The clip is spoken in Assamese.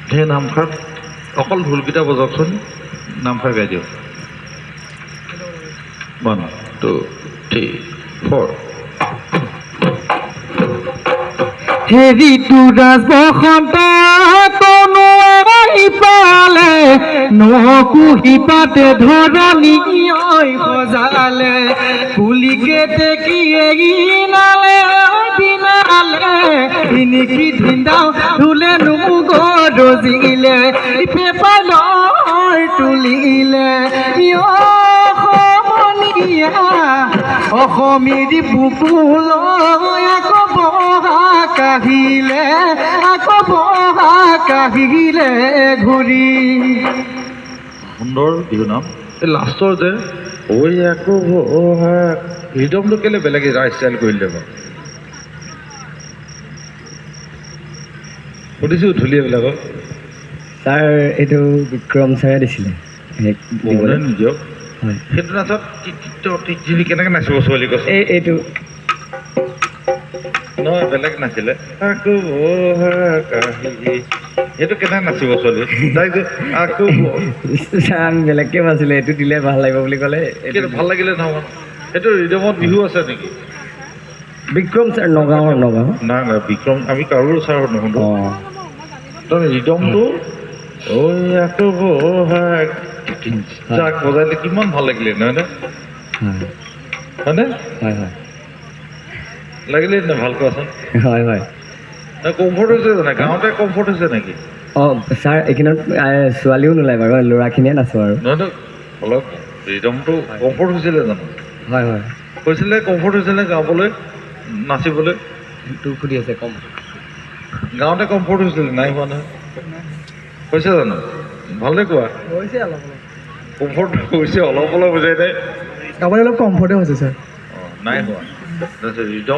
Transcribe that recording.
সেই নামষাৰ অকল ঢোলকেইটা বজাওকচোন নামষাৰ গাই দিয়ক 1 2 3 4 হেৰি তুৰাজ বসন্ত তনু পালে নকুহি পাতে ধৰণী সজালে পুলিকে টেকিয়ে গিনালে দিনালে ইনিকি ধিন্দাও ধুলে নুগৰজিলে পেপালৰ তুলিলে অসমীৰ বুকুলৈ আকৌ কাহিলে ঘূৰি সুন্দৰ বিহু নাম এই লাষ্টৰ যে ঐ আকৌ ৰিদমটো কেলে বেলেগ ষ্টাইল কৰিলে বাৰু সুধিছোঁ ঢুলীয়াবিলাকক ছাৰ এইটো বিক্ৰম ছাৰে দিছিলে নিজক সেইটো নাচত কেনেকৈ নাচিব ছোৱালী কৈছে এইটো নহয় বেলেগ নাছিলে আকৌ সেইটো কেনেকৈ নাচিব ছোৱালী আকৌ আমি বেলেগকৈ নাছিলে এইটো দিলে ভাল লাগিব বুলি ক'লে এইটো ভাল লাগিলে নহ'ব সেইটো ৰিদমত বিহু আছে নেকি বিক্ৰম ছাৰ নগাঁও নাই নাই বিক্ৰম আমি কাৰো ছাৰ নুশুনো তাৰমানে ৰিদমটো ঐ আকৌ যাক বজাইলে কিমান ভাল লাগিলে নহয়নে হয়নে লাগিলে নে ভাল কোৱাচোন হয় কমফৰ্ট হৈছে জানে গাঁৱতে কমফৰ্ট হৈছে নেকি অঁ ছাৰ এইখিনিত ছোৱালীও নোলায় বাৰু ল'ৰাখিনিয়ে নাচোঁ আৰু নহয় অলপ ৰিদমটো কমফৰ্ট হৈছিলে জানো হয় হৈছিলে কমফৰ্ট হৈছিলে গাবলৈ নাচিবলৈ তোৰ সুধি আছে কম গাঁৱতে কমফৰ্ট হৈছিলে নাই হোৱা নহয় হৈছে জানো ভালনে কোৱা হৈছে অলপ কমফৰ্ট হৈছে অলপ বুজাই নাই গাবলৈ অলপ কমফৰ্টে হৈছে ছাৰ নাই হোৱা তাৰপিছত ৰিদম